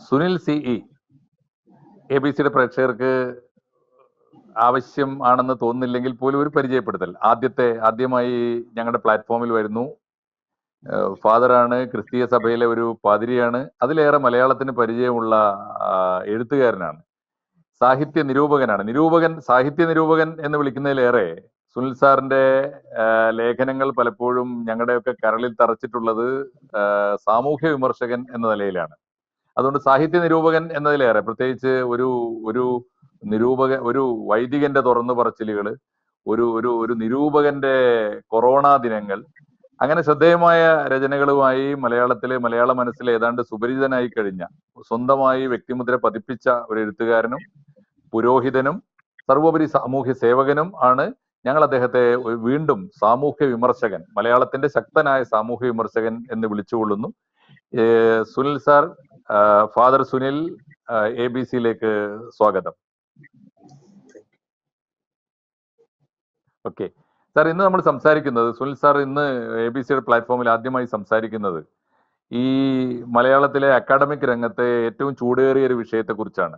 Sunil CE ABC-യുടെ പ്രേക്ഷകർക്ക് ആവശ്യം ആണെന്ന് തോന്നുന്നില്ലെങ്കിൽ പോലും ഒരു പരിചയപ്പെടുത്തൽ. ആദ്യമായി ഞങ്ങളുടെ പ്ലാറ്റ്ഫോമിൽ വരുന്നു. ഫാദറാണ്, ക്രിസ്തീയ സഭയിലെ ഒരു പാതിരിയാണ്, അതിലേറെ മലയാളത്തിന് പരിചയമുള്ള എഴുത്തുകാരനാണ്, സാഹിത്യ നിരൂപകൻ. സാഹിത്യ നിരൂപകൻ എന്ന് വിളിക്കുന്നതിലേറെ സുനിൽ സാറിന്റെ ലേഖനങ്ങൾ പലപ്പോഴും ഞങ്ങളുടെയൊക്കെ കരളിൽ തറച്ചിട്ടുള്ളത് സാമൂഹ്യ വിമർശകൻ എന്ന നിലയിലാണ്. അതുകൊണ്ട് സാഹിത്യ നിരൂപകൻ എന്നതിലേറെ പ്രത്യേകിച്ച് ഒരു വൈദികന്റെ തുറന്നു പറച്ചിലുകൾ, ഒരു നിരൂപകന്റെ കൊറോണ ദിനങ്ങൾ, അങ്ങനെ ശ്രദ്ധേയമായ രചനകളുമായി മലയാള മനസ്സിൽ ഏതാണ്ട് സുപരിചിതനായി കഴിഞ്ഞ, സ്വന്തമായി വ്യക്തിമുദ്ര പതിപ്പിച്ച ഒരു എഴുത്തുകാരനും പുരോഹിതനും സർവോപരി സാമൂഹ്യ സേവകനും ആണ്. ഞങ്ങൾ അദ്ദേഹത്തെ വീണ്ടും സാമൂഹ്യ വിമർശകൻ, മലയാളത്തിന്റെ ശക്തനായ സാമൂഹ്യ വിമർശകൻ എന്ന് വിളിച്ചുകൊള്ളുന്നു. സുനിൽ സാർ, ഫാദർ സുനിൽ, ABC-യിലേക്ക് സ്വാഗതം. ഓക്കെ സാർ, ഇന്ന് നമ്മൾ സംസാരിക്കുന്നത്, സുനിൽ സാർ ഇന്ന് ABC-യുടെ പ്ലാറ്റ്ഫോമിൽ ആദ്യമായി സംസാരിക്കുന്നത് ഈ മലയാളത്തിലെ അക്കാഡമിക് രംഗത്തെ ഏറ്റവും ചൂടേറിയ ഒരു വിഷയത്തെക്കുറിച്ചാണ്.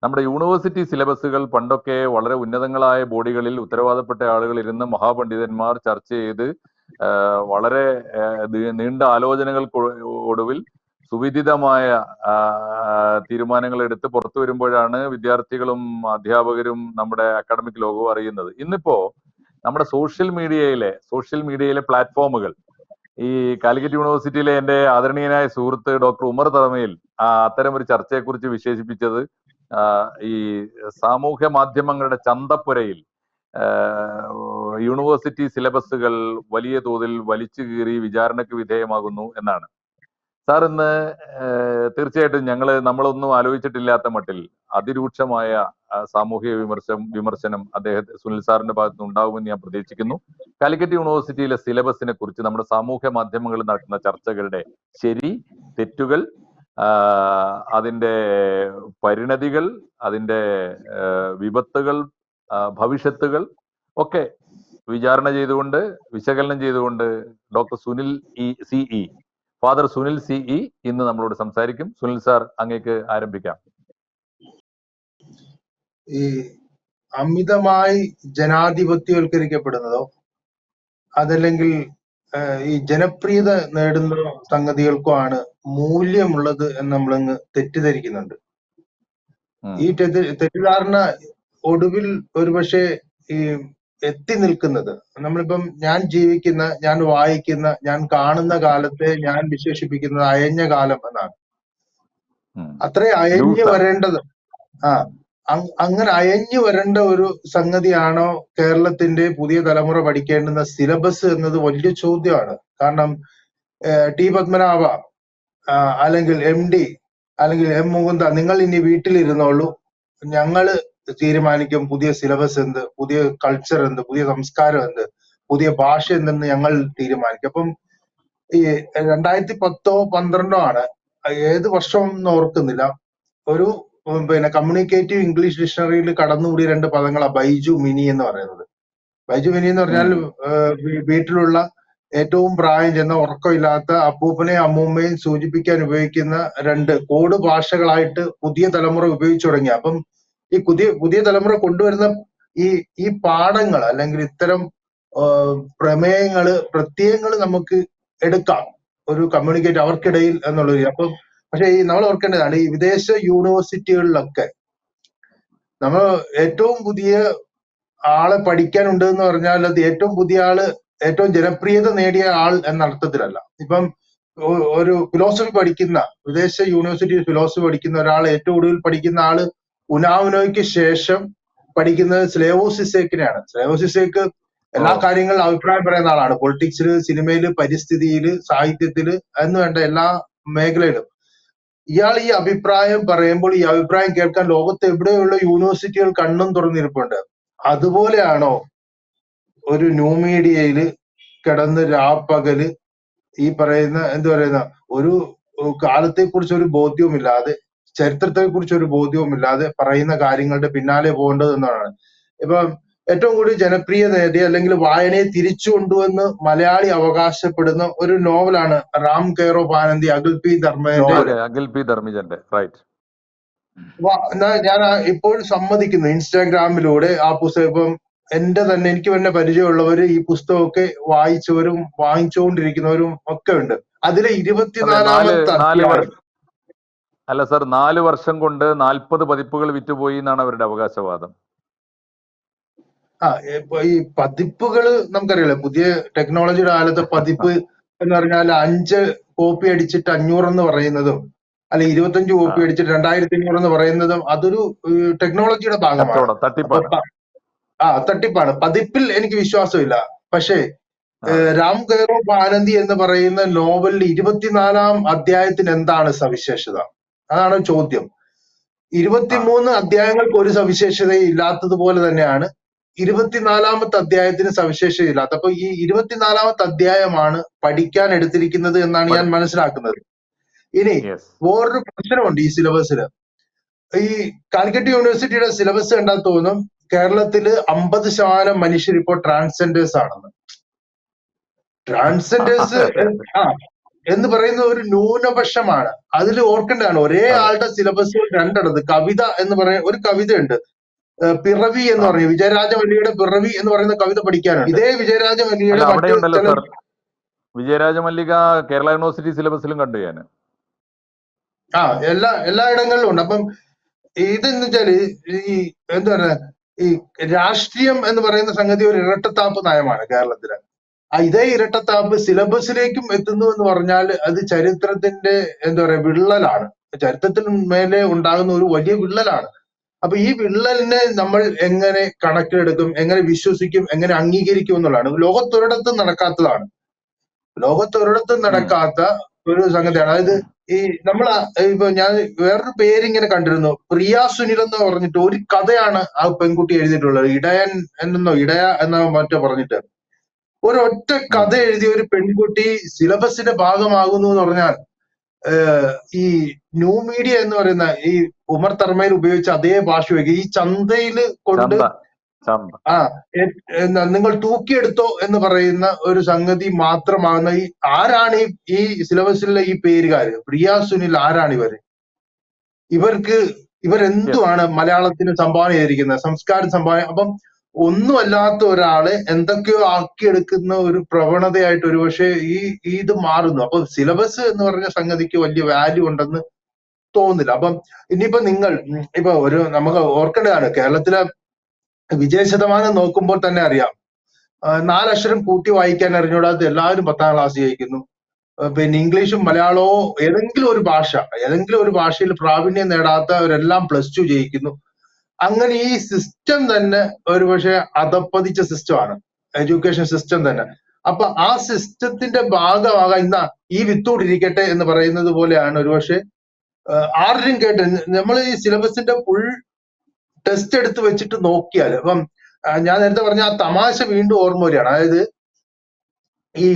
നമ്മുടെ യൂണിവേഴ്സിറ്റി സിലബസുകൾ പണ്ടൊക്കെ വളരെ ഉന്നതങ്ങളായ ബോഡികളിൽ ഉത്തരവാദപ്പെട്ട ആളുകൾ ഇരുന്ന് മഹാപണ്ഡിതന്മാർ ചർച്ച ചെയ്ത് വളരെ നീണ്ട ആലോചനകൾക്ക് ഒടുവിൽ സുവിദിതമായ തീരുമാനങ്ങൾ എടുത്ത് പുറത്തു വരുമ്പോഴാണ് വിദ്യാർത്ഥികളും അധ്യാപകരും നമ്മുടെ അക്കാഡമിക് ലോകവും അറിയുന്നത്. ഇന്നിപ്പോ നമ്മുടെ സോഷ്യൽ മീഡിയയിലെ പ്ലാറ്റ്ഫോമുകൾ, ഈ കാലിക്കറ്റ് യൂണിവേഴ്സിറ്റിയിലെ എൻ്റെ ആദരണീയനായ സുഹൃത്ത് ഡോക്ടർ ഉമർ തറമയിൽ അത്തരം ഒരു ചർച്ചയെക്കുറിച്ച് വിശേഷിപ്പിച്ചത് ഈ സാമൂഹ്യ മാധ്യമങ്ങളുടെ ചന്തപ്പുരയിൽ യൂണിവേഴ്സിറ്റി സിലബസുകൾ വലിയ തോതിൽ വലിച്ചു കീറി വിചാരണയ്ക്ക് വിധേയമാകുന്നു എന്നാണ്. സാർ, ഇന്ന് തീർച്ചയായിട്ടും നമ്മളൊന്നും ആലോചിച്ചിട്ടില്ലാത്ത മട്ടിൽ അതിരൂക്ഷമായ സാമൂഹിക വിമർശനം സുനിൽ സാറിന്റെ ഭാഗത്ത് നിന്ന് ഉണ്ടാകുമെന്ന് ഞാൻ പ്രതീക്ഷിക്കുന്നു. കാലിക്കറ്റ് യൂണിവേഴ്സിറ്റിയിലെ സിലബസിനെ കുറിച്ച് നമ്മുടെ സാമൂഹ്യ മാധ്യമങ്ങളിൽ നടക്കുന്ന ചർച്ചകളുടെ ശരി തെറ്റുകൾ, അതിന്റെ പരിണതികൾ, അതിന്റെ വിപത്തുകൾ, ഭവിഷ്യത്തുകൾ ഒക്കെ വിശകലനം ചെയ്തുകൊണ്ട് doctor Sunil CE, father Sunil CE ഇന്ന് നമ്മളോട് സംസാരിക്കും. സുനിൽ സാർ, അങ്ങേക്ക് ആരംഭിക്കാം. ഈ അമിതമായി ജനാധിപത്യവൽക്കരിക്കപ്പെടുന്നതോ അതല്ലെങ്കിൽ ഈ ജനപ്രിയത നേടുന്ന സംഗതികൾക്കോ ആണ് മൂല്യമുള്ളത് എന്ന് നമ്മളങ്ങ് തെറ്റിദ്ധരിക്കുന്നുണ്ട്. ഈ തെറ്റിദ്ധാരണ ഒടുവിൽ ഒരുപക്ഷെ ഈ എത്തി നിൽക്കുന്നത് നമ്മളിപ്പം ഞാൻ ജീവിക്കുന്ന, ഞാൻ വായിക്കുന്ന, ഞാൻ കാണുന്ന കാലത്തെ ഞാൻ വിശേഷിപ്പിക്കുന്നത് അയഞ്ഞ കാലം എന്നാണ്. അത്രയും അയഞ്ഞു വരേണ്ടത് അങ്ങനെ അയഞ്ഞു വരേണ്ട ഒരു സംഗതിയാണോ കേരളത്തിന്റെ പുതിയ തലമുറ പഠിക്കേണ്ടുന്ന സിലബസ് എന്നത് വലിയ ചോദ്യമാണ്. കാരണം T. പത്മനാഭ അല്ലെങ്കിൽ MD അല്ലെങ്കിൽ M. മുകുന്ദ, നിങ്ങൾ ഇനി വീട്ടിലിരുന്നോളൂ, ഞങ്ങള് തീരുമാനിക്കും പുതിയ സിലബസ് എന്ത്, പുതിയ കൾച്ചർ എന്ത്, പുതിയ സംസ്കാരം എന്ത്, പുതിയ ഭാഷ എന്തെന്ന് ഞങ്ങൾ തീരുമാനിക്കും. അപ്പം ഈ 2010-12 ആണ്, ഏത് വർഷം എന്ന് ഓർക്കുന്നില്ല, ഒരു കമ്മ്യൂണിക്കേറ്റീവ് ഇംഗ്ലീഷ് ഡിക്ഷണറിയിൽ കടന്നുകൂടിയ 2 പദങ്ങളാണ് ബൈജു മിനി എന്ന് പറയുന്നത്. ബൈജു മിനി എന്ന് പറഞ്ഞാൽ വീട്ടിലുള്ള ഏറ്റവും പ്രായം ചെന്ന ഉറക്കമില്ലാത്ത അപ്പൂപ്പനെയും അമ്മൂമ്മയും സൂചിപ്പിക്കാൻ ഉപയോഗിക്കുന്ന 2 കോഡ് ഭാഷകളായിട്ട് പുതിയ തലമുറ ഉപയോഗിച്ചു തുടങ്ങി. അപ്പം ഈ പുതിയ തലമുറ കൊണ്ടുവരുന്ന ഈ പാഠങ്ങൾ അല്ലെങ്കിൽ ഇത്തരം പ്രത്യയങ്ങൾ നമുക്ക് എടുക്കാം ഒരു കമ്മ്യൂണിക്കേറ്റ് അവർക്കിടയിൽ എന്നുള്ളത്. അപ്പം പക്ഷെ നമ്മൾ ഓർക്കേണ്ടതാണ്, ഈ വിദേശ യൂണിവേഴ്സിറ്റികളിലൊക്കെ നമ്മൾ ഏറ്റവും പുതിയ ആളെ പഠിക്കാനുണ്ട് എന്ന് പറഞ്ഞാൽ അത് ഏറ്റവും പുതിയ ആള്, ഏറ്റവും ജനപ്രിയത നേടിയ ആൾ എന്ന അർത്ഥത്തിലല്ല. ഇപ്പം ഒരു ഫിലോസഫി പഠിക്കുന്ന, വിദേശ യൂണിവേഴ്സിറ്റിയിൽ ഫിലോസഫി പഠിക്കുന്ന ഒരാൾ ഏറ്റവും ഒടുവിൽ പഠിക്കുന്ന ആള് ഉനാവ്നോയ്ക്ക് ശേഷം പഠിക്കുന്നത് സ്ലേവോ സിസേക്കിനെയാണ്. സ്ലേവോ സിസേക്ക് എല്ലാ കാര്യങ്ങളിലും അഭിപ്രായം പറയുന്ന ആളാണ്. പൊളിറ്റിക്സില്, സിനിമയില്, പരിസ്ഥിതിയില്, സാഹിത്യത്തില് എന്ന് വേണ്ട എല്ലാ മേഖലയിലും. ഇയാൾ ഈ അഭിപ്രായം പറയുമ്പോൾ ഈ അഭിപ്രായം കേൾക്കാൻ ലോകത്ത് എവിടെയുള്ള യൂണിവേഴ്സിറ്റികൾ കണ്ണും തുറന്നിരിപ്പുണ്ട്. അതുപോലെയാണോ ഒരു ന്യൂ മീഡിയയില് കിടന്ന് രാപ്പകല് ഈ പറയുന്ന ഒരു കാലത്തെക്കുറിച്ച് ഒരു ബോധ്യവുമില്ലാതെ, ചരിത്രത്തെ കുറിച്ച് ഒരു ബോധ്യവുമില്ലാതെ പറയുന്ന കാര്യങ്ങളുടെ പിന്നാലെ പോകേണ്ടത് എന്നാണ്. ഇപ്പം ഏറ്റവും കൂടുതൽ ജനപ്രിയത നേടിയ അല്ലെങ്കിൽ വായനയെ തിരിച്ചു കൊണ്ടുവന്ന് മലയാളി അവകാശപ്പെടുന്ന ഒരു നോവലാണ് Ram care of Anandi, Akhil P ധർമ്മേന്റെ. അഖിൽ പി ധർമ്മിജന്റെ, റൈറ്റ്. ഞാൻ ഇപ്പോഴും സമ്മതിക്കുന്നു, ഇൻസ്റ്റാഗ്രാമിലൂടെ ആ പുസ്തകം ഇപ്പം എനിക്ക് തന്നെ പരിചയമുള്ളവര് ഈ പുസ്തകമൊക്കെ വായിച്ചവരും വാങ്ങിച്ചുകൊണ്ടിരിക്കുന്നവരും ഒക്കെ ഉണ്ട്. അതിലെ 24ാമത്തെ അധ്യായം. അല്ല സർ, 4 വർഷം കൊണ്ട് 40 പതിപ്പുകൾ വിറ്റുപോയി എന്നാണ് അവരുടെ അവകാശവാദം. ഇപ്പൊ ഈ പതിപ്പുകള് നമുക്കറിയാലോ, പുതിയ ടെക്നോളജിയുടെ കാലത്ത് പതിപ്പ് എന്ന് പറഞ്ഞാൽ 5 കോപ്പി അടിച്ചിട്ട് 500 എന്ന് പറയുന്നതും, അല്ലെ 25 കോപ്പി അടിച്ചിട്ട് 2500 എന്ന് പറയുന്നതും അതൊരു ടെക്നോളജിയുടെ ഭാഗമാണ്. തട്ടിപ്പാണ്. പതിപ്പിൽ എനിക്ക് വിശ്വാസമില്ല. പക്ഷേ രാം കെയർ ഓഫ് ആനന്ദി എന്ന് പറയുന്ന നോവലിൽ 24ാം അധ്യായത്തിന് എന്താണ് സവിശേഷത? അതാണ് ചോദ്യം. 23 അധ്യായങ്ങൾക്ക് ഒരു സവിശേഷതയും ഇല്ലാത്തതുപോലെ തന്നെയാണ് 24ാമത്തെ അധ്യായത്തിന് സവിശേഷതയില്ലാത്ത. അപ്പൊ ഈ 24ാമത്തെ അധ്യായമാണ് പഠിക്കാൻ എടുത്തിരിക്കുന്നത് എന്നാണ് ഞാൻ മനസ്സിലാക്കുന്നത്. ഇനി വേറൊരു പ്രശ്നമുണ്ട് ഈ സിലബസില്. ഈ കാലിക്കറ്റ് യൂണിവേഴ്സിറ്റിയുടെ സിലബസ് കണ്ടാൽ തോന്നും കേരളത്തില് 50% മനുഷ്യർ ഇപ്പോൾ ട്രാൻസ്ജെൻഡേഴ്സ് ആണെന്ന്. ട്രാൻസ്ജെൻഡേഴ്സ് എന്ന് പറയുന്ന ഒരു ന്യൂനപക്ഷമാണ്. അതിൽ ഓർക്കേണ്ടതാണ്, ഒരേ ആളുടെ സിലബസ് രണ്ടിടത്ത്. കവിത എന്ന് പറയുന്ന ഒരു കവിതയുണ്ട്, പിറവി എന്ന് പറയും, വിജയരാജമല്ലിയുടെ പിറവി എന്ന് പറയുന്ന കവിത പഠിക്കാനുണ്ട്. ഇതേ വിജയരാജമല്ലിയുടെ വിജയരാജമല്ലിക കേരള യൂണിവേഴ്സിറ്റി സിലബസിലും കണ്ടു ഞാൻ. എല്ലായിടങ്ങളിലും ഉണ്ട്. അപ്പം ഇതെന്ന് വെച്ചാല് ഈ എന്താ പറയുക, ഈ രാഷ്ട്രീയം എന്ന് പറയുന്ന സംഗതി ഒരു ഇരട്ടത്താപ്പ് നയമാണ് കേരളത്തില്. ഇതേ ഇരട്ടത്താപ്പ് സിലബസിലേക്കും എത്തുന്നു എന്ന് പറഞ്ഞാൽ അത് ചരിത്രത്തിന്റെ എന്താ പറയാ വിള്ളലാണ്. ചരിത്രത്തിന് മേലെ ഉണ്ടാകുന്ന ഒരു വലിയ വിള്ളലാണ്. അപ്പൊ ഈ വിള്ളലിനെ നമ്മൾ എങ്ങനെ കണക്കിലെടുക്കും, എങ്ങനെ വിശ്വസിക്കും, എങ്ങനെ അംഗീകരിക്കും എന്നുള്ളതാണ്. ലോകത്തൊരിടത്തും നടക്കാത്തതാണ്. ലോകത്തൊരിടത്തും നടക്കാത്ത ഒരു സംഗതിയാണ്. അതായത് ഈ ഇപ്പൊ ഞാൻ വേറൊരു പേരിങ്ങനെ കണ്ടിരുന്നു, പ്രിയ സുനിൽ എന്ന് പറഞ്ഞിട്ട് ഒരു കഥയാണ് ആ പെൺകുട്ടി എഴുതിയിട്ടുള്ളത്. ഇടയ എന്നോ മറ്റോ പറഞ്ഞിട്ട് ഒരൊറ്റ കഥ എഴുതിയ ഒരു പെൺകുട്ടി സിലബസിന്റെ ഭാഗമാകുന്നു എന്ന് പറഞ്ഞാൽ ഈ ന്യൂ മീഡിയ എന്ന് പറയുന്ന ഈ ഉമർ തർമയിൽ ഉപയോഗിച്ച അതേ ഭാഷ ഈ ചന്തയിൽ കൊണ്ട് നിങ്ങൾ തൂക്കിയെടുത്തോ എന്ന് പറയുന്ന ഒരു സംഗതി മാത്രമാകുന്ന ആരാണ് ഈ സിലബസിലെ ഈ പേരുകാര്? പ്രിയ സുനിൽ ആരാണ് ഇവര്? ഇവരെന്തുമാണ് മലയാളത്തിന് സംഭാവന ചെയ്തിരിക്കുന്നത്, സംസ്കാരം സംഭാവന? അപ്പം ഒന്നുമല്ലാത്ത ഒരാളെ എന്തൊക്കെയോ ആക്കിയെടുക്കുന്ന ഒരു പ്രവണതയായിട്ട് ഒരുപക്ഷെ ഇത് മാറുന്നു. അപ്പൊ സിലബസ് എന്ന് പറഞ്ഞ സംഗതിക്ക് വലിയ വാല്യൂ ഉണ്ടെന്ന് തോന്നുന്നില്ല. അപ്പം ഇനിയിപ്പോ നമുക്ക് ഓർക്കേണ്ടതാണ്, കേരളത്തിലെ വിജയശതമാനം നോക്കുമ്പോൾ തന്നെ അറിയാം, 4 അക്ഷരം കൂട്ടി വായിക്കാൻ അറിഞ്ഞൂടാത്ത എല്ലാവരും 10ാം ക്ലാസ് ജയിക്കുന്നു. പിന്നെ ഇംഗ്ലീഷും മലയാളവും ഏതെങ്കിലും ഒരു ഭാഷയിൽ പ്രാവീണ്യം നേടാത്തവരെല്ലാം +2 ജയിക്കുന്നു. അങ്ങനെ ഈ സിസ്റ്റം തന്നെ ഒരുപക്ഷെ അധപ്പതിച്ച സിസ്റ്റമാണ്, എഡ്യൂക്കേഷൻ സിസ്റ്റം തന്നെ. അപ്പൊ ആ സിസ്റ്റത്തിന്റെ ഭാഗമാകാൻ ഈ വിത്തോടിരിക്കട്ടെ എന്ന് പറയുന്നത് പോലെയാണ് ഒരുപക്ഷെ ആരും കേട്ട് നമ്മൾ ഈ സിലബസിന്റെ ഫുൾ ടെസ്റ്റ് എടുത്ത് വെച്ചിട്ട് നോക്കിയാൽ, അപ്പം ഞാൻ നേരത്തെ പറഞ്ഞ ആ തമാശ വീണ്ടും ഓർമ്മ വരികയാണ്. അതായത് ഈ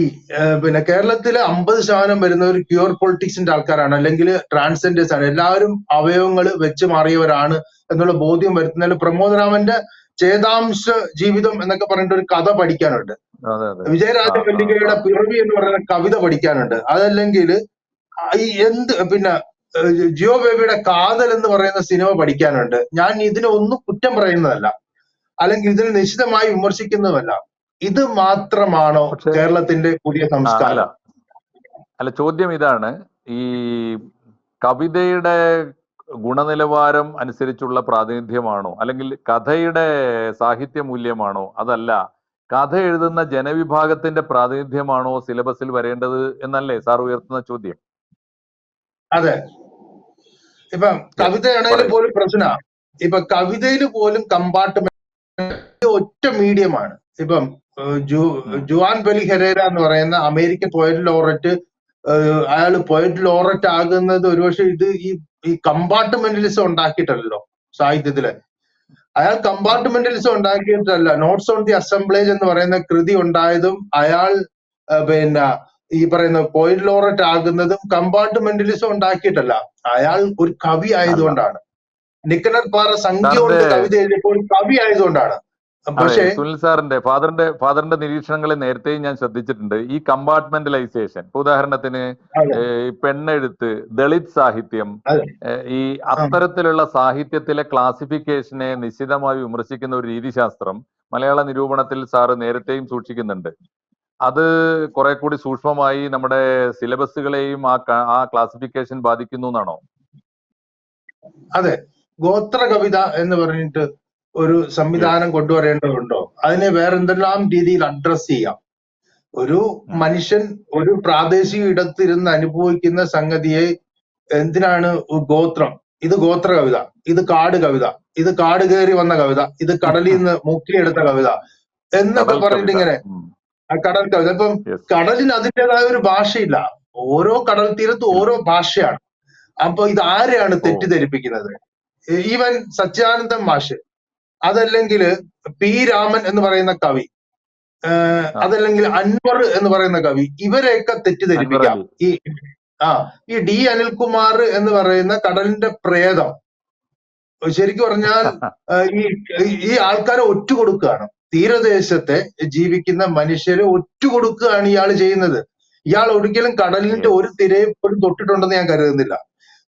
പിന്നെ കേരളത്തിലെ 50% വരുന്നവർ പ്യുവർ പൊളിറ്റിക്സിന്റെ ആൾക്കാരാണ്, അല്ലെങ്കിൽ ട്രാൻസ്ജെൻഡേഴ്സ് ആണ്, എല്ലാവരും അവയവങ്ങൾ വെച്ച് മാറിയവരാണ് എന്നുള്ള ബോധ്യം വരുത്തുന്നതിൽ പ്രമോദരാമന്റെ ചേതാംശ ജീവിതം എന്നൊക്കെ പറഞ്ഞിട്ട് ഒരു കഥ പഠിക്കാനുണ്ട്. വിജയരാജമല്ലികയുടെ പിറവി എന്ന് പറയുന്ന കവിത പഠിക്കാനുണ്ട്. അതല്ലെങ്കിൽ പിന്നെ ജിയോ ബേബിയുടെ കാതൽ എന്ന് പറയുന്ന സിനിമ പഠിക്കാനുണ്ട്. ഞാൻ ഇതിനൊന്നും കുറ്റം പറയുന്നതല്ല, അല്ലെങ്കിൽ ഇതിനെ നിശിതമായി വിമർശിക്കുന്നതല്ല. ഇത് മാത്രമാണോ കേരളത്തിന്റെ പുതിയ സംസ്കാരം? അല്ല, ചോദ്യം ഇതാണ്, ഈ കവിതയുടെ ഗുണനിലവാരം അനുസരിച്ചുള്ള പ്രാതിനിധ്യമാണോ, അല്ലെങ്കിൽ കഥയുടെ സാഹിത്യ മൂല്യമാണോ, അതല്ല കഥ എഴുതുന്ന ജനവിഭാഗത്തിന്റെ പ്രാതിനിധ്യമാണോ സിലബസിൽ വരേണ്ടത് എന്നല്ലേ സാർ ഉയർത്തുന്ന ചോദ്യം? അതെ. ഇപ്പം കവിതയാണെങ്കിൽ പോലും പ്രശ്നമാണ്. ഇപ്പൊ കവിതയിൽ പോലും കമ്പാർട്ട്മെന്റ് ഒറ്റ മീഡിയമാണ്. ഇപ്പം ജുവാൻ ബെലി ഹെരേര എന്ന് പറയുന്ന അമേരിക്കൻ പോയറ്റ് ലോററ്റ്, അയാൾ പോയറ്റ് ലോററ്റ് ആകുന്നത് ഒരുപക്ഷെ ഈ കമ്പാർട്ട്മെന്റലിസം ഉണ്ടാക്കിയിട്ടല്ലോ സാഹിത്യത്തില്. അയാൾ കമ്പാർട്ട്മെന്റലിസം ഉണ്ടാക്കിയിട്ടല്ല. നോട്ട്സ് ഓൺ ദി അസംബ്ലേജ് എന്ന് പറയുന്ന കൃതി ഉണ്ടായതും അയാൾ പിന്നെ ഈ പറയുന്ന പോയറ്റ് ലോററ്റ് ആകുന്നതും കമ്പാർട്ട്മെന്റലിസം ഉണ്ടാക്കിയിട്ടല്ല, അയാൾ ഒരു കവി ആയതുകൊണ്ടാണ്. നിക്കനർ പാറ സംഖ്യ കൊണ്ട് കവിത എഴുതിയപ്പോൾ കവി ആയതുകൊണ്ടാണ്. അതെ, പക്ഷേ സുനിൽ സാറിന്റെ ഫാദറിന്റെ നിരീക്ഷണങ്ങളെ നേരത്തെയും ഞാൻ ശ്രദ്ധിച്ചിട്ടുണ്ട്. ഈ കമ്പാർട്ട്മെന്റലൈസേഷൻ, ഇപ്പൊ ഉദാഹരണത്തിന് അതെ ഈ പെണ്ണെഴുത്ത്, ദളിത് സാഹിത്യം, അതെ ഈ ആ, അത്തരത്തിലുള്ള സാഹിത്യത്തിലെ ക്ലാസിഫിക്കേഷനെ നിശിതമായി വിമർശിക്കുന്ന ഒരു രീതിശാസ്ത്രം മലയാള നിരൂപണത്തിൽ സാറ് നേരത്തെയും സൂക്ഷിക്കുന്നുണ്ട്. അത് കുറെ കൂടി സൂക്ഷ്മമായി നമ്മുടെ സിലബസുകളെയും ആ ക്ലാസിഫിക്കേഷൻ ബാധിക്കുന്നു എന്നാണോ? അതെ. ഗോത്ര കവിത എന്ന് പറഞ്ഞിട്ട് ഒരു യെസ്. സംവിധാനം കൊണ്ടുവരേണ്ടതുണ്ടോ? അതിനെ വേറെന്തെല്ലാം രീതിയിൽ അഡ്രസ് ചെയ്യാം? ഒരു മനുഷ്യൻ ഒരു പ്രാദേശിക ഇടത്തിരുന്ന് അനുഭവിക്കുന്ന സംഗതിയെ എന്തിനാണ് ഗോത്രം? ഇത് ഗോത്ര കവിത, ഇത് കാട് കവിത, ഇത് കാട് കയറി വന്ന കവിത, ഇത് കടലിൽ നിന്ന് മുക്കിയെടുത്ത കവിത എന്നൊക്കെ കടൽ പറഞ്ഞിട്ട് കവിത. ഇങ്ങനെ ആ കടൽ കവിത. ഇപ്പം യെസ്. കടലിന് അതിൻ്റെതായ ഒരു ഭാഷയില്ല. ഓരോ കടൽ തീരത്ത് ഓരോ ഭാഷയാണ്. അപ്പൊ ഇത് ആരെയാണ് ഓ, തെറ്റിദ്ധരിപ്പിക്കുന്നത്? ഈവൻ സച്ചിദാനന്ദൻ മാഷ്, അതല്ലെങ്കിൽ പി രാമൻ എന്ന് പറയുന്ന കവി, ആ, അതല്ലെങ്കിൽ അൻവർ എന്ന് പറയുന്ന കവി, ഇവരെയൊക്കെ അൻവർ തെറ്റിദ്ധരിപ്പിക്കാം. അലി. ഈ ഡി അനിൽകുമാർ എന്ന് പറയുന്ന കടലിന്റെ പ്രേതം ശരിക്കും പറഞ്ഞാൽ ഈ ഈ ആൾക്കാരെ ഒറ്റുകൊടുക്കുകയാണ്. തീരദേശത്തെ ജീവിക്കുന്ന മനുഷ്യരെ ഒറ്റുകൊടുക്കുകയാണ് ഇയാൾ ചെയ്യുന്നത്. ഇയാൾ ഒരിക്കലും കടലിന്റെ യെസ്. ഒരു തിരയും പോലും തൊട്ടിട്ടുണ്ടെന്ന് ഞാൻ കരുതുന്നില്ല.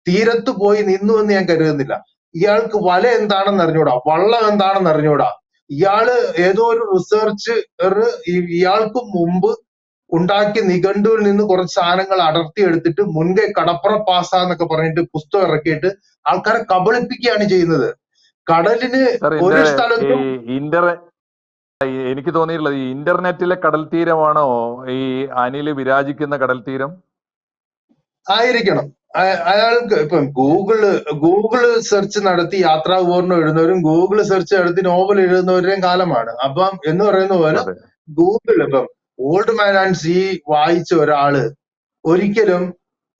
തീരത്ത് പോയി നിന്നു എന്ന് ഞാൻ കരുതുന്നില്ല. ഇയാൾക്ക് വല എന്താണെന്ന് അറിഞ്ഞൂടാ, വള്ളം എന്താണെന്ന് അറിഞ്ഞൂടാ. ഇയാള് ഏതോ ഒരു റിസർച്ച് ഇയാൾക്ക് മുമ്പ് ഉണ്ടാക്കിയ നിഘണ്ടുവിൽ നിന്ന് കുറച്ച് സാധനങ്ങൾ അടർത്തിയെടുത്തിട്ട് മുൻകൈ കടപ്പുറ പാസ്സാന്നൊക്കെ പറഞ്ഞിട്ട് പുസ്തകം ഇറക്കിയിട്ട് ആൾക്കാരെ കബളിപ്പിക്കുകയാണ് ചെയ്യുന്നത്. കടലിന് സാർ, ഒരു ഈ സ്ഥലത്തും എനിക്ക് തോന്നിയിട്ടുള്ളത് ഈ ഇന്റർനെറ്റിലെ കടൽ തീരമാണോ ഈ അനില് വിരാജിക്കുന്ന കടൽ തീരം? ആയിരിക്കണം. അയാൾക്ക് ഇപ്പം ഗൂഗിള് സെർച്ച് നടത്തി യാത്രാ വിവരണം എഴുതുന്നവരും ഗൂഗിള് സെർച്ച് നടത്തി നോവൽ എഴുതുന്നവരുടെയും കാലമാണ്. അപ്പം എന്ന് പറയുന്ന പോലെ അതെ. ഗൂഗിൾ ഇപ്പം ഓൾഡ് മാൻ ആൻഡ് സീ വായിച്ച ഒരാള് ഒരിക്കലും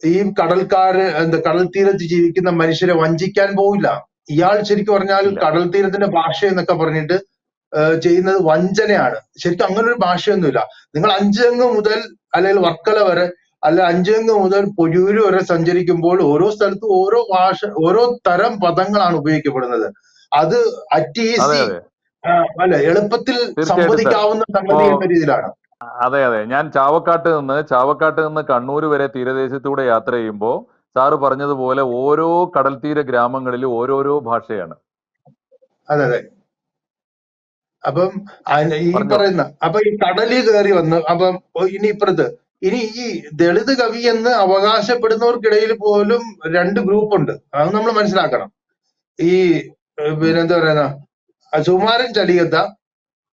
ഈ കടൽ തീരത്ത് ജീവിക്കുന്ന മനുഷ്യരെ വഞ്ചിക്കാൻ പോവില്ല. ഇയാൾ ശരിക്കും പറഞ്ഞാൽ ഇല്ല. കടൽ തീരത്തിന്റെ ഭാഷ എന്നൊക്കെ പറഞ്ഞിട്ട് ചെയ്യുന്നത് വഞ്ചനയാണ്. ശരിക്കും അങ്ങനെ ഒരു ഭാഷയൊന്നുമില്ല. നിങ്ങൾ അഞ്ചുതെങ്ങ് മുതൽ അല്ലെങ്കിൽ വർക്കല വരെ, അല്ല അഞ്ചുതെങ്ങ് മുതൽ പൊഴിയൂര് വരെ സഞ്ചരിക്കുമ്പോൾ ഓരോ സ്ഥലത്തും ഓരോ ഭാഷ, ഓരോ തരം പദങ്ങളാണ് ഉപയോഗിക്കപ്പെടുന്നത്. അത് അറ്റ് അതെ, ഈസി അതെ, അല്ല എളുപ്പത്തിൽ തീർച്ചയായിട്ടും സാർ. സംവദിക്കാവുന്ന ഇപ്പോ സംഗതി എന്ന രീതിയിലാണ്. അതെ, അതെ, ഞാൻ ചാവക്കാട്ട് നിന്ന് കണ്ണൂർ വരെ തീരദേശത്തൂടെ യാത്ര ചെയ്യുമ്പോൾ സാറ് പറഞ്ഞതുപോലെ ഓരോ കടൽ തീര ഗ്രാമങ്ങളിലും ഓരോരോ ഭാഷയാണ്. അതെ അതെ. അപ്പം ഈ പറഞ്ഞോ. പറയുന്ന അപ്പൊ ഈ കടലിൽ കയറി വന്ന് അപ്പം ഇനി ഇപ്പുറത്ത് ഇനി ഈ ദളിത് കവി എന്ന് അവകാശപ്പെടുന്നവർക്കിടയിൽ പോലും രണ്ട് ഗ്രൂപ്പ് ഉണ്ട്. അത് നമ്മൾ മനസ്സിലാക്കണം. ഈ പിന്നെന്താ പറയുന്ന സുകുമാരൻ ചലിയത്ത,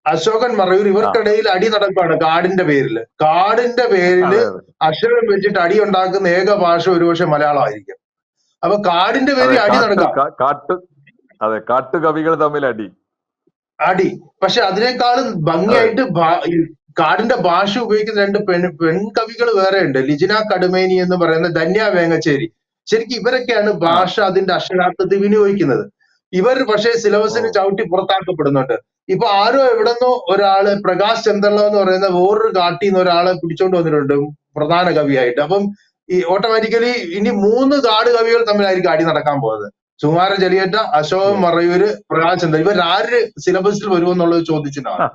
അശോകൻ മറയൂർ, ആ, ഇവർക്കിടയിൽ അടി നടക്കുകയാണ് കാടിന്റെ പേരിൽ. കാടിന്റെ പേരില് അതെ, അതെ, അക്ഷരം വെച്ചിട്ട് അടി ഉണ്ടാക്കുന്ന ഏക ഭാഷ ഒരുപക്ഷെ മലയാളമായിരിക്കും. അപ്പൊ കാടിന്റെ അതെ, പേരിൽ അടി നടക്കാം. അതെ, കാട്ടുകവികൾ തമ്മിൽ അടി. അടി. പക്ഷെ അതിനേക്കാളും അതെ, ഭംഗിയായിട്ട് ഈ കാടിന്റെ ഭാഷ ഉപയോഗിക്കുന്ന രണ്ട് പെൺകവികൾ വേറെ ഉണ്ട്. ലിജിന കടുമേനി എന്ന് പറയുന്ന ധന്യ വേങ്ങച്ചേരി. ശരിക്കും ഇവരൊക്കെയാണ് ആ, ഭാഷ അതിന്റെ അക്ഷരാർത്ഥത്തിൽ വിനിയോഗിക്കുന്നത്. ഇവർ പക്ഷേ ഓ, സിലബസിന് ചവിട്ടി പുറത്താക്കപ്പെടുന്നുണ്ട്. ഇപ്പൊ ആരോ എവിടെന്നോ ഒരാള് പ്രകാശ് ചന്ദ്രല എന്ന് പറയുന്ന വേറൊരു കാട്ടിൽ നിന്ന് ഒരാളെ പിടിച്ചോണ്ട് വന്നിട്ടുണ്ട് പ്രധാന കവിയായിട്ട്. അപ്പം ഈ ഓട്ടോമാറ്റിക്കലി ഇനി 3 കാട് കവികൾ തമ്മിലായിരിക്കും അടി നടക്കാൻ പോകുന്നത്. സുകുമാരൻ ചെലിയേറ്റ, അശോകൻ യെസ്. മറയൂര്, പ്രകാശ് ചന്ദ്രൻ. ഇവരാര് സിലബസിൽ വരുമെന്നുള്ളത് ചോദിച്ചിട്ടാണ്.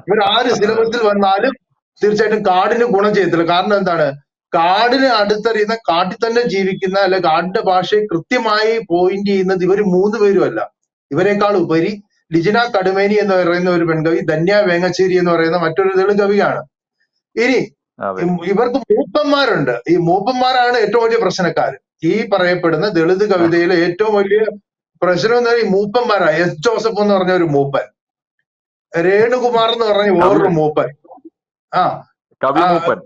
ഇവരാര് സിലബസിൽ വന്നാലും തീർച്ചയായിട്ടും കാടിന് ഗുണം ചെയ്യത്തില്ല. കാരണം എന്താണ്? കാടിന് അടുത്തറിയുന്ന, കാട്ടിൽ തന്നെ ജീവിക്കുന്ന, അല്ലെ കാടിന്റെ ഭാഷയെ കൃത്യമായി പോയിന്റ് ചെയ്യുന്നത് ഇവർ 3 പേരും അല്ല. ഇവരെക്കാൾ ഉപരി ലിജിന കടുമേനി എന്ന് പറയുന്ന ഒരു പെൺകവി, ധന്യ വേങ്ങച്ചേരി എന്ന് പറയുന്ന മറ്റൊരു ദളിത് കവിയാണ്. ഇനി അതെ, ഇവർക്ക് മൂപ്പന്മാരുണ്ട്. ഈ മൂപ്പന്മാരാണ് ഏറ്റവും വലിയ പ്രശ്നക്കാര്. ഈ പറയപ്പെടുന്ന ദളിത് കവിതയിലെ ഏറ്റവും വലിയ പ്രശ്നം എന്ന് പറഞ്ഞാൽ ഈ മൂപ്പന്മാരാ. എസ് ജോസഫ് എന്ന് പറഞ്ഞ ഒരു മൂപ്പൻ, രേണുകുമാർ എന്ന് പറഞ്ഞ കവി വേറൊരു മൂപ്പൻ, ആ കവി മൂപ്പൻ.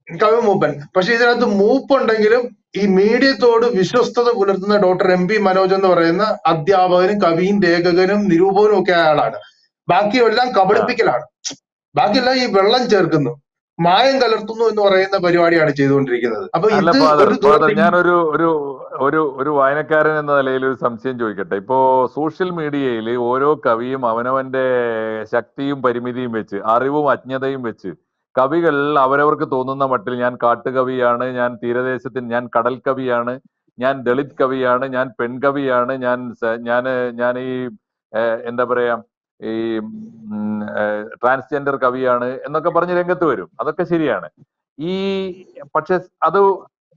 കവി മൂപ്പൻ. പക്ഷെ ഇതിനകത്ത് മൂപ്പുണ്ടെങ്കിലും ഈ മീഡിയത്തോട് വിശ്വസ്തത പുലർത്തുന്ന ഡോക്ടർ എം പി മനോജ് എന്ന് പറയുന്ന അധ്യാപകനും കവിയും ലേഖകനും നിരൂപകനും ഒക്കെ ആളാണ്. ബാക്കിയെല്ലാം ആ, കബളിപ്പിക്കലാണ്. ബാക്കിയെല്ലാം ഈ വെള്ളം ചേർക്കുന്നു, മായം കലർത്തുന്നു എന്ന് പറയുന്ന പരിപാടിയാണ് ചെയ്തുകൊണ്ടിരിക്കുന്നത്. അപ്പൊ അല്ല ഇത് ഫാദർ, ഒരു ഞാനൊരു ഒരു ഒരു ഒരു വായനക്കാരൻ എന്ന നിലയിൽ ഒരു സംശയം ചോദിക്കട്ടെ. ഇപ്പോ സോഷ്യൽ മീഡിയയിൽ ഓരോ കവിയും അവനവന്റെ ശക്തിയും പരിമിതിയും വെച്ച്, അറിവും അജ്ഞതയും വെച്ച്, കവികൾ അവരവർക്ക് തോന്നുന്ന മട്ടിൽ ഞാൻ കാട്ടുകവിയാണ്, ഞാൻ കടൽ കവിയാണ്, ഞാൻ ദളിത് കവിയാണ്, ഞാൻ പെൺകവിയാണ്, ഞാൻ ഈ എന്താ പറയാ ഈ ട്രാൻസ്ജെൻഡർ കവിയാണ് എന്നൊക്കെ പറഞ്ഞ് രംഗത്ത് വരും. അതൊക്കെ ശരിയാണ്. ഈ പക്ഷെ അത്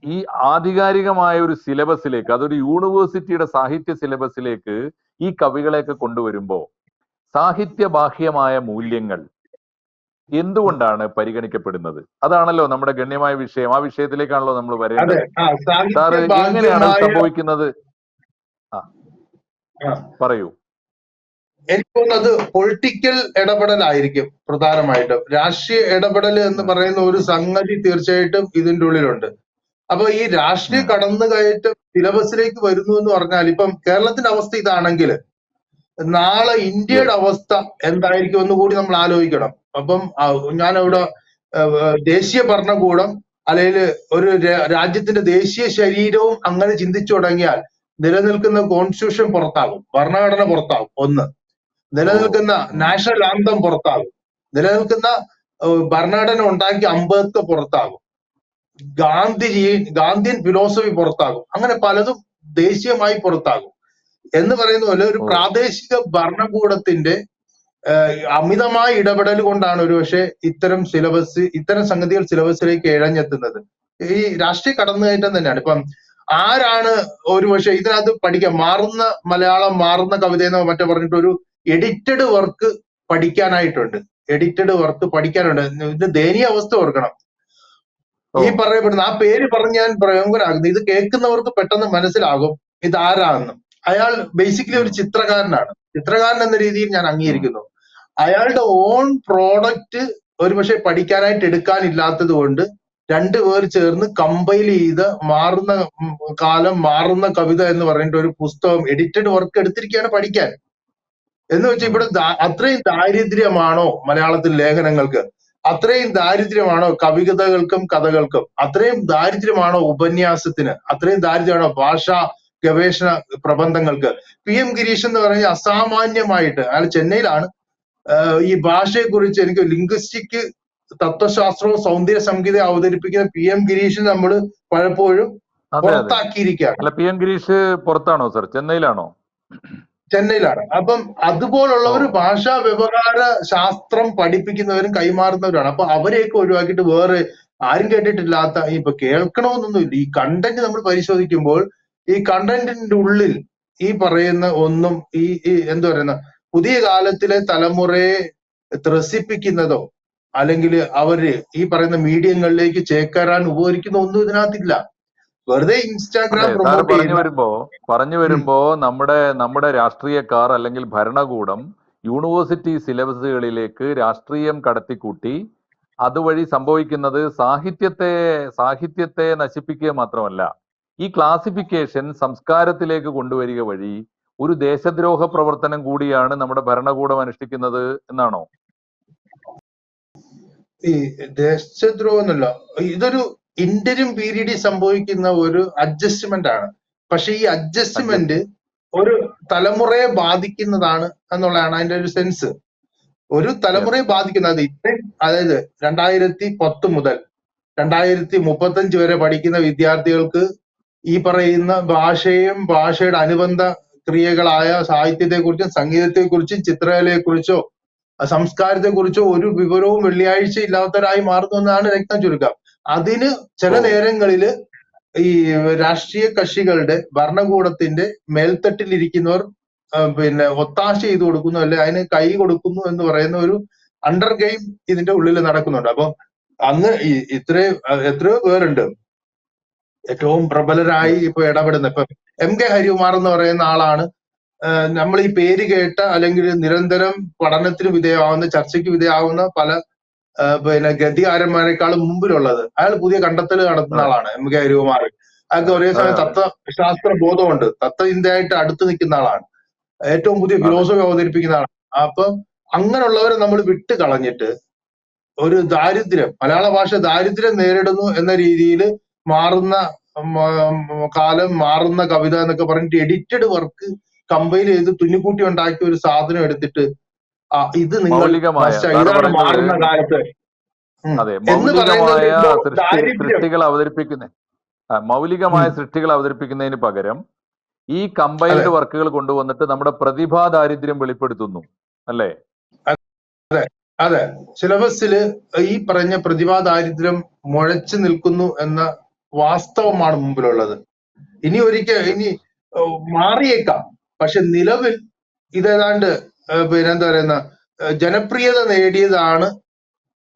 ഈ ആധികാരികമായ ഒരു സിലബസിലേക്ക്, അതൊരു യൂണിവേഴ്സിറ്റിയുടെ സാഹിത്യ സിലബസിലേക്ക് ഈ കവികളെയൊക്കെ കൊണ്ടുവരുമ്പോ സാഹിത്യബാഹ്യമായ മൂല്യങ്ങൾ എന്തുകൊണ്ടാണ് പരിഗണിക്കപ്പെടുന്നത്? അതാണല്ലോ നമ്മുടെ ഗണ്യമായ വിഷയം. ആ വിഷയത്തിലേക്കാണല്ലോ നമ്മൾ അതെ. വരേണ്ടത്. സാറ് എങ്ങനെയാണ് സാഹിത്യബാഹ്യമായ സംഭവിക്കുന്നത്? ആ ആ, പറയൂ. എനിക്ക് തോന്നുന്നത് പൊളിറ്റിക്കൽ ഇടപെടലായിരിക്കും പ്രധാനമായിട്ടും. രാഷ്ട്രീയ ഇടപെടൽ എന്ന് പറയുന്ന ഒരു സംഗതി തീർച്ചയായിട്ടും ഇതിന്റെ ഉള്ളിലുണ്ട്. അപ്പൊ ഈ രാഷ്ട്രീയ കടന്നുകയറ്റം സിലബസിലേക്ക് വരുന്നു എന്ന് പറഞ്ഞാൽ, ഇപ്പം കേരളത്തിന്റെ അവസ്ഥ ഇതാണെങ്കിൽ നാളെ ഇന്ത്യയുടെ അവസ്ഥ എന്തായിരിക്കും എന്ന് കൂടി നമ്മൾ ആലോചിക്കണം. അപ്പം ഞാനവിടെ ദേശീയ ഭരണകൂടം അല്ലെങ്കിൽ ഒരു രാജ്യത്തിന്റെ ദേശീയ ശരീരവും അങ്ങനെ ചിന്തിച്ചു തുടങ്ങിയാൽ നിലനിൽക്കുന്ന കോൺസ്റ്റിറ്റ്യൂഷൻ പുറത്താകും, ഭരണഘടന പുറത്താകും. ഒന്ന്, നിലനിൽക്കുന്ന നാഷണൽ ആന്തം പുറത്താകും, നിലനിൽക്കുന്ന ഭരണഘടന ഉണ്ടാക്കിയ അംബേദ്കർ പുറത്താകും, ഗാന്ധിയൻ ഫിലോസഫി പുറത്താകും. അങ്ങനെ പലതും ദേശീയമായി പുറത്താകും. എന്ന് പറയുന്ന പോലെ ഒരു പ്രാദേശിക ഭരണകൂടത്തിന്റെ അമിതമായ ഇടപെടൽ കൊണ്ടാണ് ഒരുപക്ഷെ ഇത്തരം സംഗതികൾ സിലബസിലേക്ക് ഇഴഞ്ഞെത്തുന്നത്. ഈ രാഷ്ട്രീയ കടന്നുകയറ്റം തന്നെയാണ്. ഇപ്പം ആരാണ് ഒരുപക്ഷെ ഇതിനകത്ത് പഠിക്കാൻ മാറുന്ന മലയാളം, മാറുന്ന കവിത എന്നോ മറ്റോ പറഞ്ഞിട്ട് ഒരു എഡിറ്റഡ് വർക്ക് പഠിക്കാനായിട്ടുണ്ട്. എഡിറ്റഡ് വർക്ക് പഠിക്കാനുണ്ട്. ഇതിന്റെ ദയനീയ അവസ്ഥ ഓർക്കണം. ഈ പറയപ്പെടുന്ന ആ പേര് പറഞ്ഞ് ഞാൻ പ്രയോഗരാകുന്നു. ഇത് കേൾക്കുന്നവർക്ക് പെട്ടെന്ന് മനസ്സിലാകും ഇത് ആരാണെന്ന്. അയാൾ ബേസിക്കലി ഒരു ചിത്രകാരനാണ്. ചിത്രകാരൻ എന്ന രീതിയിൽ ഞാൻ അംഗീകരിക്കുന്നു. അയാളുടെ ഓൺ പ്രോഡക്റ്റ് ഒരുപക്ഷെ പഠിക്കാനായിട്ട് എടുക്കാനില്ലാത്തത് കൊണ്ട് രണ്ടുപേർ ചേർന്ന് കമ്പൈൽ ചെയ്ത് മാറുന്ന കാലം, മാറുന്ന കവിത എന്ന് പറഞ്ഞിട്ട് ഒരു പുസ്തകം എഡിറ്റഡ് വർക്ക് എടുത്തിരിക്കുകയാണ് പഠിക്കാൻ. എന്ന് വെച്ചാൽ ഇവിടെ അത്രയും ദാരിദ്ര്യമാണോ മലയാളത്തിൽ ലേഖനങ്ങൾക്ക്? അത്രയും ദാരിദ്ര്യമാണോ കവിതകൾക്കും കഥകൾക്കും? അത്രയും ദാരിദ്ര്യമാണോ ഉപന്യാസത്തിന്? അത്രയും ദാരിദ്ര്യമാണോ ഭാഷാ ഗവേഷണ പ്രബന്ധങ്ങൾക്ക്? PM ഗിരീഷ് എന്ന് പറഞ്ഞ അസാമാന്യമായിട്ട്, അയാൾ ചെന്നൈയിലാണ്, ഈ ഭാഷയെക്കുറിച്ച് എനിക്ക് ലിംഗ്വിസ്റ്റിക് തത്വശാസ്ത്രവും സൗന്ദര്യ സംഹിത അവതരിപ്പിക്കുന്ന PM ഗിരീഷ് നമ്മൾ പലപ്പോഴും പുറത്താക്കിയിരിക്കുകയാണ്. PM ഗിരീഷ് പുറത്താണോ സർ? ചെന്നൈയിലാണോ? ചെന്നൈയിലാണ്. അപ്പം അതുപോലുള്ളവർ ഭാഷാ വ്യവഹാര ശാസ്ത്രം പഠിപ്പിക്കുന്നവരും കൈമാറുന്നവരാണ്. അപ്പൊ അവരെയൊക്കെ ഒഴിവാക്കിയിട്ട് വേറെ ആരും കേട്ടിട്ടില്ലാത്ത, ഇപ്പൊ കേൾക്കണമെന്നൊന്നുമില്ല, ഈ കണ്ടന്റ് നമ്മൾ പരിശോധിക്കുമ്പോൾ ഈ കണ്ടന്റിന്റെ ഉള്ളിൽ ഈ പറയുന്ന ഒന്നും ഈ എന്താ പറയുന്ന പുതിയ കാലത്തിലെ തലമുറയെ ത്രസിപ്പിക്കുന്നതോ അല്ലെങ്കിൽ അവര് ഈ പറയുന്ന മീഡിയങ്ങളിലേക്ക് ചേക്കേറാൻ ഉപകരിക്കുന്ന ഒന്നും ഇതിനകത്തില്ല. വെറുതെ ഇൻസ്റ്റാഗ്രാം പറഞ്ഞു വരുമ്പോ നമ്മുടെ രാഷ്ട്രീയക്കാർ അല്ലെങ്കിൽ ഭരണകൂടം യൂണിവേഴ്സിറ്റി സിലബസുകളിലേക്ക് രാഷ്ട്രീയം കടത്തിക്കൂട്ടി അതുവഴി സംഭവിക്കുന്നത് സാഹിത്യത്തെ നശിപ്പിക്കുക മാത്രമല്ല, ഈ ക്ലാസിഫിക്കേഷൻ സംസ്കാരത്തിലേക്ക് കൊണ്ടുവരിക വഴി ഒരു ദേശദ്രോഹ പ്രവർത്തനം കൂടിയാണ് നമ്മുടെ ഭരണകൂടം അനുഷ്ഠിക്കുന്നത് എന്നാണോ? ഈ ദേശദ്രോഹം എന്നല്ല, ഇതൊരു ഇന്റരും പീരീഡിൽ സംഭവിക്കുന്ന ഒരു അഡ്ജസ്റ്റ്മെന്റ് ആണ്. പക്ഷെ ഈ അഡ്ജസ്റ്റ്മെന്റ് ഒരു തലമുറയെ ബാധിക്കുന്നതാണ് എന്നുള്ളതാണ് അതിന്റെ ഒരു സെൻസ്. ഒരു തലമുറയെ ബാധിക്കുന്നത് അതായത് 2010 മുതൽ 2035 വരെ പഠിക്കുന്ന വിദ്യാർത്ഥികൾക്ക് ഈ പറയുന്ന ഭാഷയും ഭാഷയുടെ അനുബന്ധ ക്രിയകളായ സാഹിത്യത്തെക്കുറിച്ചും സംഗീതത്തെക്കുറിച്ചും ചിത്രകലയെക്കുറിച്ചോ സംസ്കാരത്തെക്കുറിച്ചോ ഒരു വിവരവും വെള്ളിയാഴ്ച ഇല്ലാത്തവരായി മാറുന്നു എന്നാണ് രക്തം ചുരുക്കം. അതിന് ചില നേരങ്ങളില് ഈ രാഷ്ട്രീയ കക്ഷികളുടെ ഭരണകൂടത്തിന്റെ മേൽത്തട്ടിലിരിക്കുന്നവർ പിന്നെ ഒത്താശ ചെയ്തു കൊടുക്കുന്നു, അല്ലെ അതിന് കൈ കൊടുക്കുന്നു എന്ന് പറയുന്ന ഒരു അണ്ടർ ഗെയിം ഇതിന്റെ ഉള്ളിൽ നടക്കുന്നുണ്ട്. അപ്പൊ അന്ന് എത്രയോ പേരുണ്ട് ഏറ്റവും പ്രബലരായി ഇപ്പൊ ഇടപെടുന്ന. ഇപ്പൊ MK ഹരികുമാർ എന്ന് പറയുന്ന ആളാണ് നമ്മൾ ഈ പേര് കേട്ട അല്ലെങ്കിൽ നിരന്തരം പഠനത്തിന് വിധേയമാവുന്ന, ചർച്ചയ്ക്ക് വിധേയമാവുന്ന പല പിന്നെ ഗദ്യകാരന്മാരെക്കാളും മുമ്പിലുള്ളത്. അയാൾ പുതിയ കണ്ടെത്തൽ നടത്തുന്ന ആളാണ് MK ഹരികുമാർ. അയാൾക്ക് ഒരേ സമയം തത്വശാസ്ത്ര ബോധമുണ്ട്, തത്വചിന്തയായിട്ട് അടുത്ത് നിൽക്കുന്ന ആളാണ്, ഏറ്റവും പുതിയ ഫിലോസഫി അവതരിപ്പിക്കുന്ന ആളാണ്. അപ്പൊ അങ്ങനെയുള്ളവരെ നമ്മൾ വിട്ട് കളഞ്ഞിട്ട് ഒരു മലയാള ഭാഷ ദാരിദ്ര്യം നേരിടുന്നു എന്ന രീതിയിൽ മാറുന്ന കാലം, മാറുന്ന കവിത എന്നൊക്കെ പറഞ്ഞിട്ട് എഡിറ്റഡ് വർക്ക് കമ്പൈൽ ചെയ്ത് തുന്നിക്കൂട്ടി ഉണ്ടാക്കിയ ഒരു സാധനം എടുത്തിട്ട് ഇത് നിങ്ങൾ ഇതാണ് മാറുന്ന കാലത്ത് മൗലികമായ സൃഷ്ടികൾ അവതരിപ്പിക്കുന്നതിന് പകരം ഈ കമ്പൈൽഡ് വർക്കുകൾ കൊണ്ടുവന്നിട്ട് നമ്മുടെ പ്രതിഭാ ദാരിദ്ര്യം വെളിപ്പെടുത്തുന്നു. അല്ലേ? അതെ, സിലബസില് ഈ പറഞ്ഞ പ്രതിഭാ ദാരിദ്ര്യം മുഴച്ചു നിൽക്കുന്നു എന്ന വാസ്തവമാണ് മുമ്പിലുള്ളത്. ഇനി മാറിയേക്കാം, പക്ഷെ നിലവിൽ ഇതേതാണ്ട് പിന്നെന്താ പറയുന്ന ജനപ്രിയത നേടിയതാണ്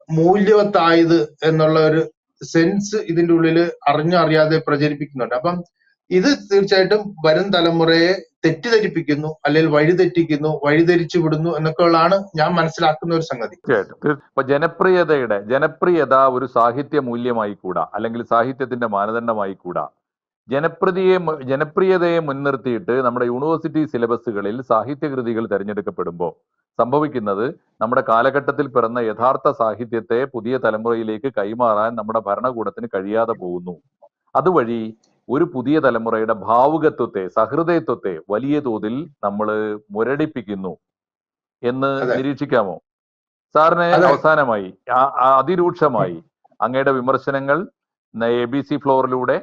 മൂല്യവത്തായത് എന്നുള്ള ഒരു സെൻസ് ഇതിന്റെ ഉള്ളില് അറിയാതെ പ്രചരിപ്പിക്കുന്നുണ്ട്. അപ്പം ഇത് തീർച്ചയായിട്ടും വരും തലമുറയെ തെറ്റിദ്ധരിപ്പിക്കുന്നു, അല്ലെങ്കിൽ വഴിതെറ്റിക്കുന്നു, വഴിതെരിച്ചു വിടുന്നു എന്നൊക്കെയുള്ളതാണ് ഞാൻ മനസ്സിലാക്കുന്ന ഒരു സംഗതി. തീർച്ചയായിട്ടും. ഇപ്പൊ ജനപ്രിയത ഒരു സാഹിത്യ മൂല്യമായി കൂടാ, അല്ലെങ്കിൽ സാഹിത്യത്തിന്റെ മാനദണ്ഡമായി കൂടാ. ജനപ്രിയതയെ മുൻനിർത്തിയിട്ട് നമ്മുടെ യൂണിവേഴ്സിറ്റി സിലബസുകളിൽ സാഹിത്യകൃതികൾ തിരഞ്ഞെടുക്കപ്പെടുമ്പോൾ സംഭവിക്കുന്നത്, നമ്മുടെ കാലഘട്ടത്തിൽ പിറന്ന യഥാർത്ഥ സാഹിത്യത്തെ പുതിയ തലമുറയിലേക്ക് കൈമാറാൻ നമ്മുടെ ഭരണകൂടത്തിന് കഴിയാതെ പോകുന്നു. അതുവഴി ഒരു പുതിയ തലമുറയുടെ ഭാവുകത്വത്തെ, സഹൃദയത്വത്തെ വലിയ തോതിൽ നമ്മൾ മുരടിപ്പിക്കുന്നു എന്ന് നിരീക്ഷിക്കാമോ? സാറിന് അവസാനമായി അതിരൂക്ഷമായി അങ്ങയുടെ വിമർശനങ്ങൾ ABC ഫ്ലോറിലൂടെ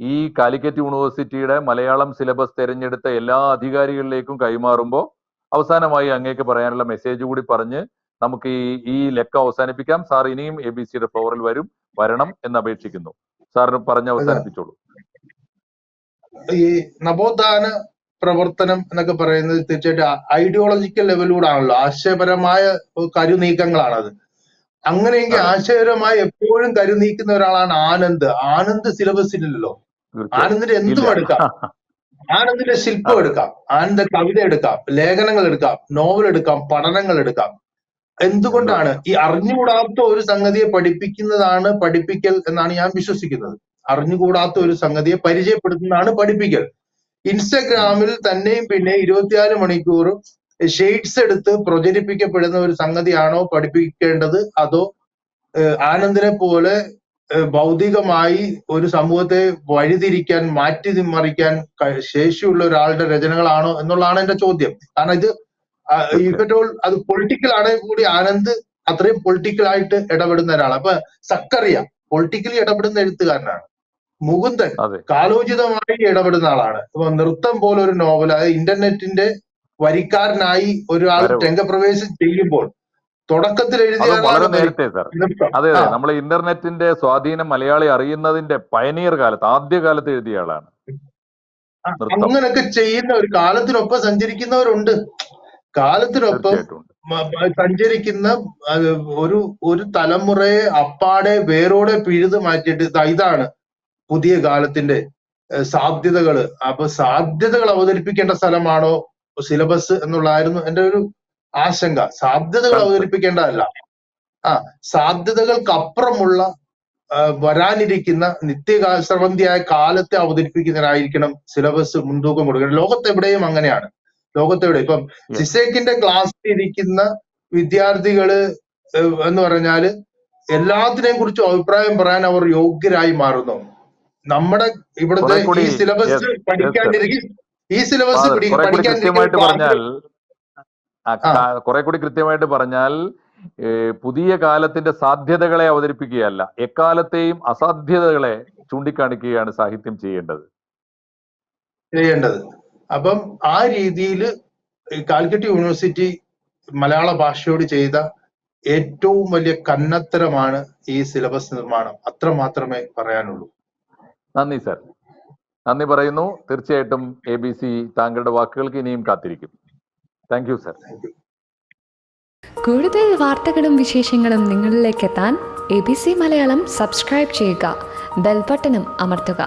ഈ കാലിക്കറ്റ് യൂണിവേഴ്സിറ്റിയുടെ മലയാളം സിലബസ് തിരഞ്ഞെടുത്ത എല്ലാ അധികാരികളിലേക്കും കൈമാറുമ്പോൾ അവസാനമായി അങ്ങേക്ക് പറയാനുള്ള മെസ്സേജ് കൂടി പറഞ്ഞ് നമുക്ക് ഈ ലെക്ക അവസാനിപ്പിക്കാം. സാർ ഇനിയും ABCയുടെ ഫ്ലോറിൽ വരണം എന്ന് അപേക്ഷിക്കുന്നു. സാറിന് പറഞ്ഞ് അവസാനിപ്പിച്ചോളൂ. ഈ നവോത്ഥാന പ്രവർത്തനം എന്നൊക്കെ പറയുന്നത് തീർച്ചയായിട്ടും ഐഡിയോളജിക്കൽ ലെവലിലൂടെ ആണല്ലോ, ആശയപരമായ കരുനീക്കങ്ങളാണത്. അങ്ങനെയെങ്കിൽ ആശയപരമായി എപ്പോഴും കരുനീക്കുന്ന ഒരാളാണ് ആനന്ദ് സിലബസിലല്ലോ. ആനന്ദിന്റെ എന്തും എടുക്കാം, ആനന്ദിന്റെ ശില്പം എടുക്കാം, ആനന്ദിന്റെ കവിത എടുക്കാം, ലേഖനങ്ങൾ എടുക്കാം, നോവൽ എടുക്കാം, പഠനങ്ങൾ എടുക്കാം. എന്തുകൊണ്ടാണ് ഈ അറിഞ്ഞുകൂടാത്ത ഒരു സംഗതിയെ പഠിപ്പിക്കുന്നതാണ് പഠിപ്പിക്കൽ എന്നാണ് ഞാൻ വിശ്വസിക്കുന്നത്. അറിഞ്ഞുകൂടാത്ത ഒരു സംഗതിയെ പരിചയപ്പെടുത്തുന്നതാണ് പഠിപ്പിക്കൽ. ഇൻസ്റ്റഗ്രാമിൽ തന്നെയും പിന്നെ 24 മണിക്കൂറും ഷെയ്ഡ്സ് എടുത്ത് പ്രചരിപ്പിക്കപ്പെടുന്ന ഒരു സംഗതിയാണോ പഠിപ്പിക്കേണ്ടത്, അതോ ആനന്ദിനെ പോലെ ഭൗതികമായി ഒരു സമൂഹത്തെ വഴിതിരിക്കാൻ, മാറ്റിമറിക്കാൻ ശേഷിയുള്ള ഒരാളുടെ രചനകളാണോ എന്നുള്ളതാണ് എന്റെ ചോദ്യം. കാരണം ഇത് ഇപ്പറ്റോൾ അത് പൊളിറ്റിക്കൽ ആണെങ്കിൽ കൂടി ആനന്ദ് അത്രയും പൊളിറ്റിക്കലായിട്ട് ഇടപെടുന്ന ഒരാളാണ്. അപ്പൊ സക്കറിയ പൊളിറ്റിക്കലി ഇടപെടുന്ന എഴുത്തുകാരനാണ്. മുകുന്ദൻ കാലോചിതമായി ഇടപെടുന്ന ആളാണ്. ഇപ്പൊ നൃത്തം പോലെ ഒരു നോവൽ, അതായത് ഇന്റർനെറ്റിന്റെ വരിക്കാരനായി ഒരാൾ രംഗപ്രവേശം ചെയ്യുമ്പോൾ തുടക്കത്തിൽ വളരെ നേരത്തെ സാർ, അതെ നമ്മൾ ഇന്റർനെറ്റിന്റെ സ്വാധീനം മലയാളി അറിയുന്നതിന്റെ പയനീർ കാലത്ത്, ആദ്യകാലത്ത് എഴുതിയ ആളാണ്. അങ്ങനൊക്കെ ചെയ്യുന്ന ഒരു കാലത്തിനൊപ്പം സഞ്ചരിക്കുന്നവരുണ്ട്. കാലത്തിനൊപ്പം സഞ്ചരിക്കുന്ന ഒരു തലമുറയെ അപ്പാടെ വേരോടെ പിഴുതു മാറ്റിയിട്ട് ഇതാണ് പുതിയ കാലത്തിന്റെ സാധ്യതകള്. അപ്പൊ സാധ്യതകൾ അവതരിപ്പിക്കേണ്ട സ്ഥലമാണോ സിലബസ് എന്നുള്ളതായിരുന്നു എന്റെ ഒരു ആശങ്ക. സാധ്യതകൾ അവതരിപ്പിക്കേണ്ടതല്ല, സാധ്യതകൾക്കപ്പുറമുള്ള വരാനിരിക്കുന്ന നിത്യസ്രവന്തിയായ കാലത്തെ അവതരിപ്പിക്കുന്നതിനായിരിക്കണം സിലബസ് മുൻതൂക്കം കൊടുക്കുന്നത്. ലോകത്തെവിടെയും അങ്ങനെയാണ്. ലോകത്തെവിടെ ഇപ്പം സിസേക്കിന്റെ ക്ലാസ്സിൽ ഇരിക്കുന്ന വിദ്യാർത്ഥികള് എന്ന് പറഞ്ഞാല് എല്ലാത്തിനെയും കുറിച്ചും അഭിപ്രായം പറയാൻ അവർ യോഗ്യരായി മാറുന്നു. നമ്മുടെ ഇവിടുത്തെ ഈ സിലബസ് പഠിക്കാണ്ടിരിക്കും, ഈ സിലബസ് കുറെ കൂടി കൃത്യമായിട്ട് പറഞ്ഞാൽ പുതിയ കാലത്തിന്റെ സാധ്യതകളെ അവതരിപ്പിക്കുകയല്ല, എക്കാലത്തെയും അസാധ്യതകളെ ചൂണ്ടിക്കാണിക്കുകയാണ് സാഹിത്യം ചെയ്യേണ്ടത്. അപ്പം ആ രീതിയിൽ കാലിക്കറ്റ് യൂണിവേഴ്സിറ്റി മലയാള ഭാഷയോട് ചെയ്ത ഏറ്റവും വലിയ കന്നത്തരമാണ് ഈ സിലബസ് നിർമ്മാണം. അത്ര മാത്രമേ പറയാനുള്ളൂ. നന്ദി സാർ, നന്ദി പറയുന്നു. തീർച്ചയായിട്ടും ABC താങ്കളുടെ വാക്കുകൾക്ക് ഇനിയും കാത്തിരിക്കും. Thank you sir. കൂടുതൽ വാർത്തകളും വിശേഷങ്ങളും നിങ്ങളിലേക്ക് എത്താൻ ABC മലയാളം സബ്സ്ക്രൈബ് ചെയ്യുക, ബെൽ ബട്ടണും അമർത്തുക.